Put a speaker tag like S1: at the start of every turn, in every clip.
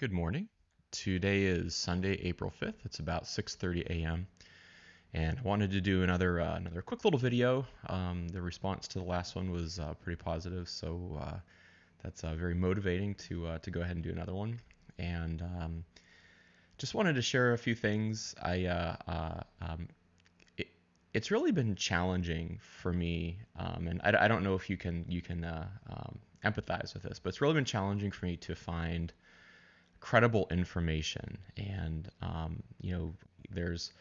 S1: Good morning. Today is Sunday, April 5th. It's about 6:30 a.m. and I wanted to do another quick little video. The response to the last one was pretty positive, so that's very motivating to go ahead and do another one. And just wanted to share a few things. It's really been challenging for me, and I don't know if you can empathize with this, but it's really been challenging for me to find credible information. And there's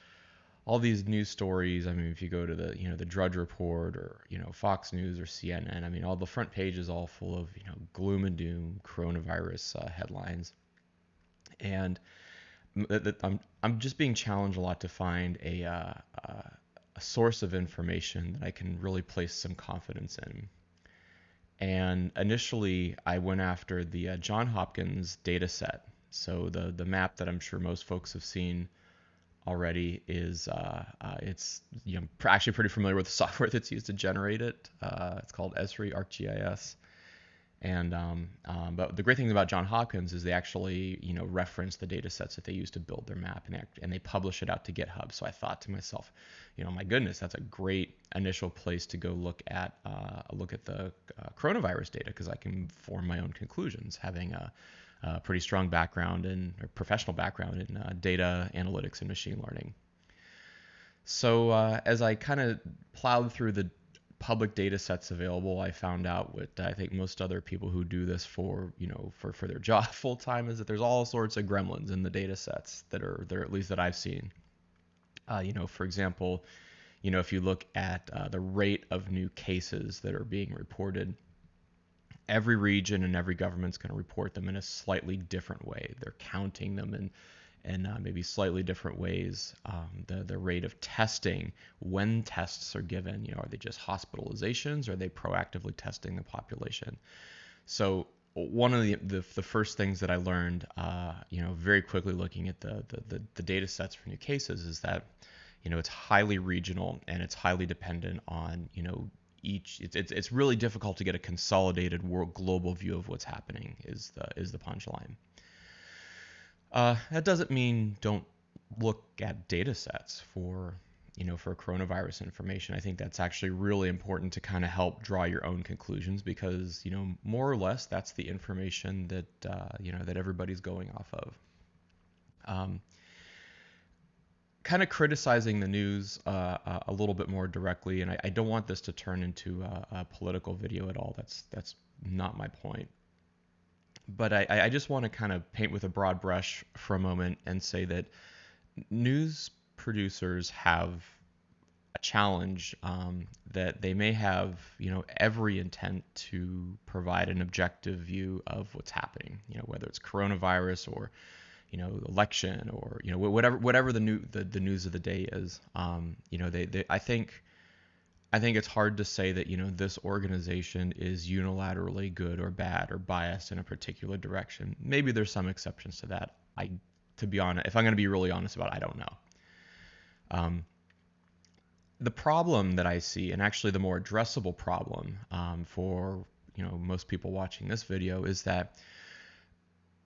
S1: all these news stories. I mean, if you go to the Drudge Report or Fox News or CNN, I mean, all the front page is all full of gloom and doom coronavirus headlines. And I'm just being challenged a lot to find a source of information that I can really place some confidence in. And initially, I went after the John Hopkins data set. So the map that I'm sure most folks have seen already is it's actually pretty familiar with the software that's used to generate it. It's called Esri ArcGIS. And but the great thing about John Hopkins is they actually reference the data sets that they use to build their map, and they publish it out to GitHub. So I thought to myself, my goodness, that's a great initial place to go look at the coronavirus data, because I can form my own conclusions, having a pretty strong background or professional background in data analytics and machine learning. So as I kind of plowed through the public data sets available, I found out what I think most other people who do this for their job full time is that there's all sorts of gremlins in the data sets that are there, at least that I've seen. For example, if you look at the rate of new cases that are being reported, every region and every government's going to report them in a slightly different way. They're counting them in maybe slightly different ways. The rate of testing, when tests are given, are they just hospitalizations, or are they proactively testing the population? So one of the first things that I learned, very quickly looking at the data sets for new cases, is that it's highly regional and it's highly dependent on it's really difficult to get a consolidated global view of what's happening, is the punchline. That doesn't mean don't look at data sets for coronavirus information. I think that's actually really important to kind of help draw your own conclusions, because more or less that's the information that that everybody's going off of. Kind of criticizing the news a little bit more directly, and I don't want this to turn into a political video at all. That's not my point. But I just want to kind of paint with a broad brush for a moment and say that news producers have a challenge, that they may have every intent to provide an objective view of what's happening, whether it's coronavirus or election, or whatever the news of the day is. I think it's hard to say that this organization is unilaterally good or bad or biased in a particular direction. Maybe there's some exceptions to that. To be honest, if I'm going to be really honest about it, I don't know. The problem that I see, and actually the more addressable problem for most people watching this video, is that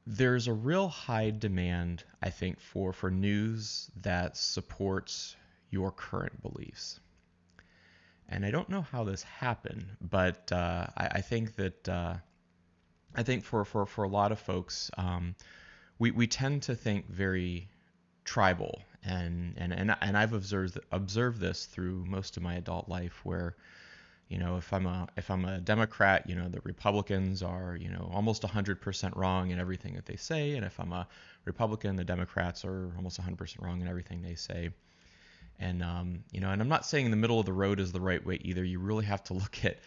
S1: there's a real high demand, I think, for news that supports your current beliefs. And I don't know how this happened, but I think that I think for a lot of folks, we tend to think very tribal, and I've observed this through most of my adult life, where if I'm a Democrat, the Republicans are almost 100% wrong in everything that they say, and if I'm a Republican, the Democrats are almost 100% wrong in everything they say. And and I'm not saying the middle of the road is the right way either. You really have to look at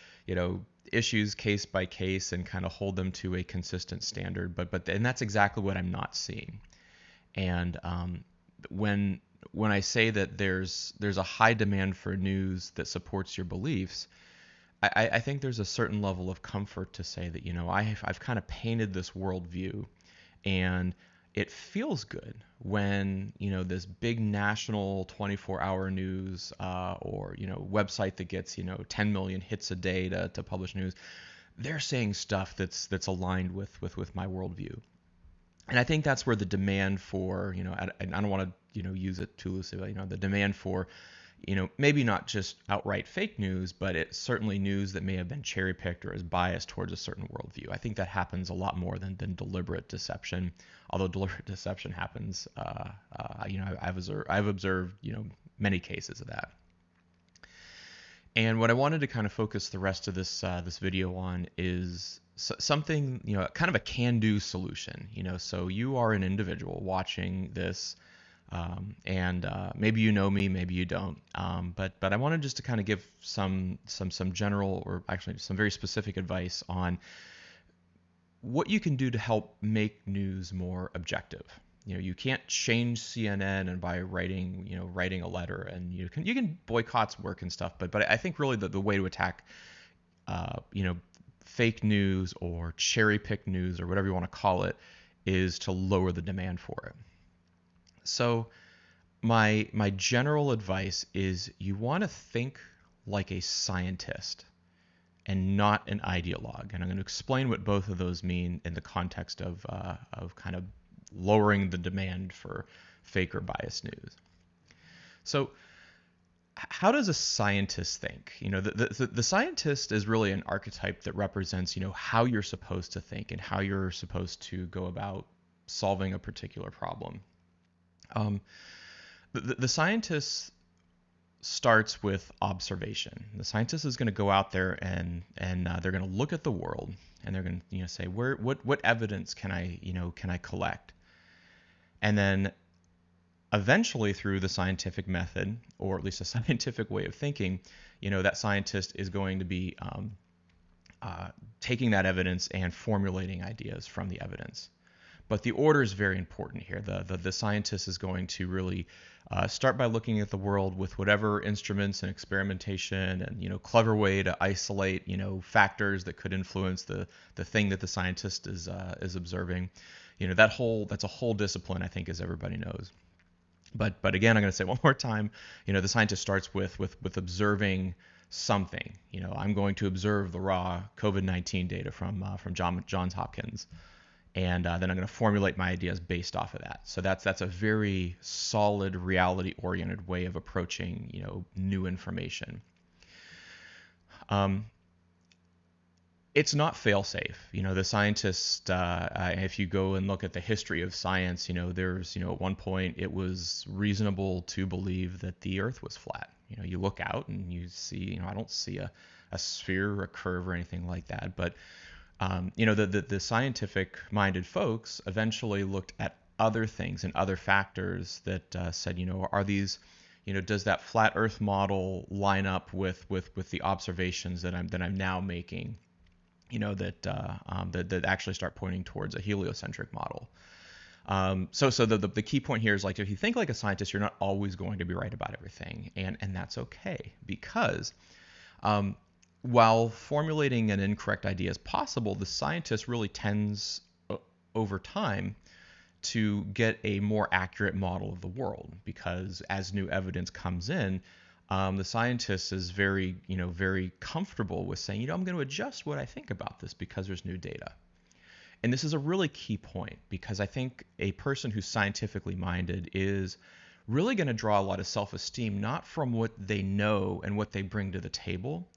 S1: issues case by case and kind of hold them to a consistent standard. And that's exactly what I'm not seeing. And when I say that there's a high demand for news that supports your beliefs, I think there's a certain level of comfort to say that I've kind of painted this worldview, and it feels good when this big national 24-hour news or website that gets 10 million hits a day to publish news, they're saying stuff that's aligned with my worldview. And I think that's where the demand for, I don't want to, use it too loosely, but, the demand for, maybe not just outright fake news, but it's certainly news that may have been cherry picked or is biased towards a certain worldview. I think that happens a lot more than deliberate deception. Although deliberate deception happens, I've observed, many cases of that. And what I wanted to kind of focus the rest of this video on is something, kind of a can-do solution. So you are an individual watching this, and maybe you know me, maybe you don't. But I wanted just to kind of give some general, or actually some very specific advice on what you can do to help make news more objective. You can't change CNN and by writing a letter, and you can boycotts work and stuff. But I think really the way to attack fake news or cherry picked news or whatever you want to call it is to lower the demand for it. So my general advice is you want to think like a scientist and not an ideologue. And I'm going to explain what both of those mean in the context of kind of lowering the demand for fake or biased news. So how does a scientist think? The scientist is really an archetype that represents, how you're supposed to think and how you're supposed to go about solving a particular problem. The scientist starts with observation. The scientist is going to go out there and they're going to look at the world, and they're going to say, what evidence can I collect? And then eventually, through the scientific method, or at least a scientific way of thinking, that scientist is going to be taking that evidence and formulating ideas from the evidence. But the order is very important here. The scientist is going to really start by looking at the world with whatever instruments and experimentation and clever way to isolate factors that could influence the thing that the scientist is observing. That's a whole discipline, I think, as everybody knows. But again, I'm going to say one more time, the scientist starts with observing something. I'm going to observe the raw COVID-19 data from Johns Hopkins, and then I'm going to formulate my ideas based off of that. So that's a very solid, reality-oriented way of approaching new information. It's not fail-safe. The scientists, if you go and look at the history of science, there's, at one point it was reasonable to believe that the Earth was flat. You look out and you see, I don't see a sphere or a curve or anything like that. But, the scientific-minded folks eventually looked at other things and other factors that said, are these, does that flat Earth model line up with the observations that I'm now making? That actually start pointing towards a heliocentric model. So the key point here is, like, if you think like a scientist, you're not always going to be right about everything, and that's okay, because while formulating an incorrect idea is possible, the scientist really tends over time to get a more accurate model of the world, because as new evidence comes in, the scientist is very comfortable with saying, I'm going to adjust what I think about this because there's new data. And this is a really key point, because I think a person who's scientifically minded is really going to draw a lot of self-esteem, not from what they know and what they bring to the table,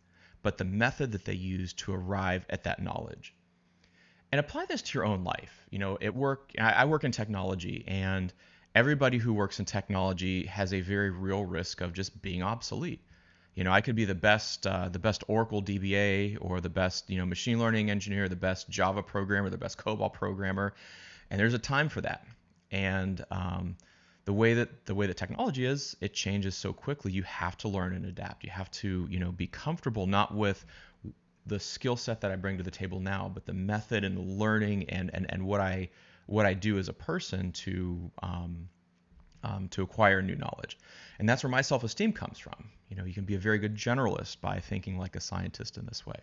S1: but the method that they use to arrive at that knowledge. And apply this to your own life. At work, I work in technology, and everybody who works in technology has a very real risk of just being obsolete. I could be the best Oracle DBA, or the best machine learning engineer, the best Java programmer, the best COBOL programmer, and there's a time for that. And the way that technology is, it changes so quickly. You have to learn and adapt. You have to be comfortable not with the skill set that I bring to the table now, but the method and the learning and what I do as a person to acquire new knowledge. And that's where my self-esteem comes from. You can be a very good generalist by thinking like a scientist in this way.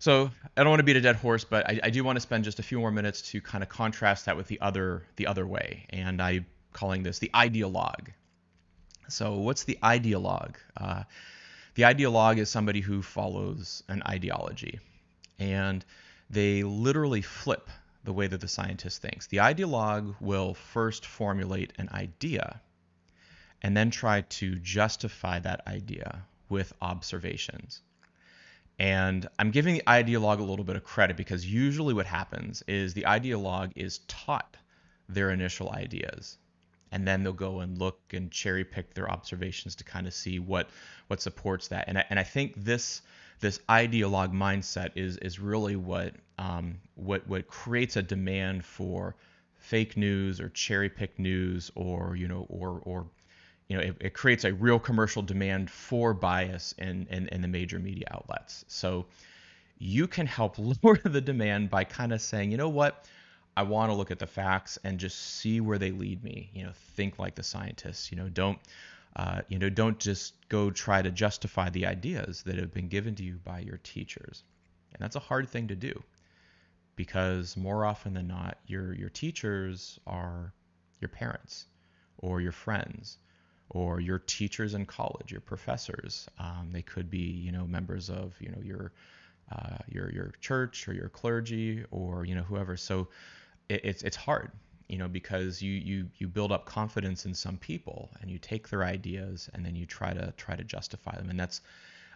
S1: So I don't want to beat a dead horse, but I do want to spend just a few more minutes to kind of contrast that with the other way. And I'm calling this the ideologue. So what's the ideologue? The ideologue is somebody who follows an ideology, and they literally flip the way that the scientist thinks. The ideologue will first formulate an idea and then try to justify that idea with observations. And I'm giving the ideologue a little bit of credit because usually what happens is the ideologue is taught their initial ideas, and then they'll go and look and cherry pick their observations to kind of see what supports that. And I think this ideologue mindset is really what creates a demand for fake news or cherry pick news, or it creates a real commercial demand for bias in the major media outlets. So you can help lower the demand by kind of saying, you know what, I want to look at the facts and just see where they lead me. Think like the scientists. Don't just go try to justify the ideas that have been given to you by your teachers. And that's a hard thing to do, because more often than not, your teachers are your parents or your friends or your teachers in college, your professors. They could be, members of, your church or your clergy, or whoever. So it's hard, because you build up confidence in some people and you take their ideas and then you try to justify them. And that's,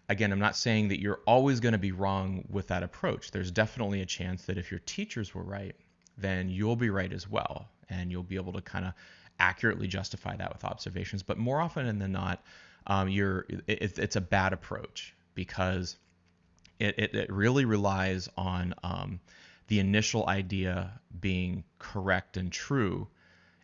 S1: again, I'm not saying that you're always going to be wrong with that approach. There's definitely a chance that if your teachers were right, then you'll be right as well, and you'll be able to kind of accurately justify that with observations. But more often than not, it's a bad approach, because it really relies on the initial idea being correct and true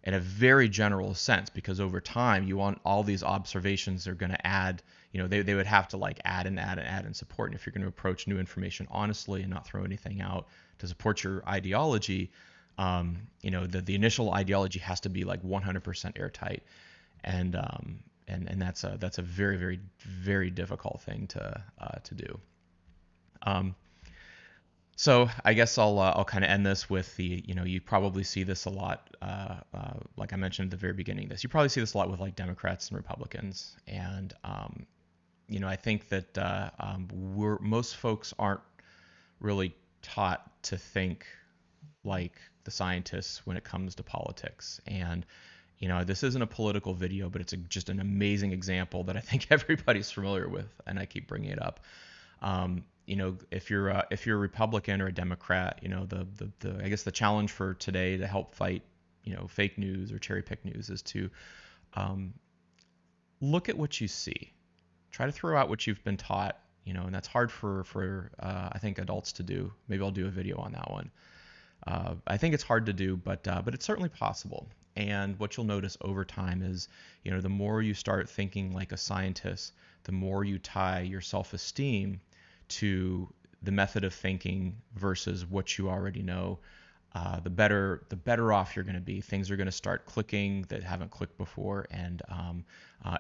S1: in a very general sense, because over time you want all these observations are going to add, they would have to like add and support. And if you're going to approach new information honestly and not throw anything out to support your ideology, the initial ideology has to be like 100% airtight. And that's a very, very, very difficult thing to do. So I guess I'll kind of end this with you probably see this a lot, like I mentioned at the very beginning of this, you probably see this a lot with like Democrats and Republicans. And, I think that most folks aren't really taught to think like the scientists when it comes to politics. And, this isn't a political video, but it's just an amazing example that I think everybody's familiar with, and I keep bringing it up. If you're a Republican or a Democrat, I guess the challenge for today to help fight, fake news or cherry pick news is to look at what you see, try to throw out what you've been taught, and that's hard for I think adults to do. Maybe I'll do a video on that one. I think it's hard to do, but it's certainly possible. And what you'll notice over time is, the more you start thinking like a scientist, the more you tie your self-esteem to the method of thinking versus what you already know, the better off you're going to be. Things are going to start clicking that haven't clicked before, and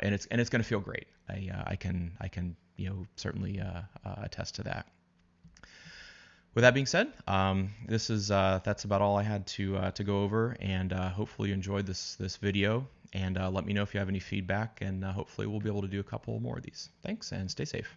S1: it's going to feel great. I can certainly attest to that. With that being said, that's about all I had to go over, and hopefully you enjoyed this video. And let me know if you have any feedback, and hopefully we'll be able to do a couple more of these. Thanks, and stay safe.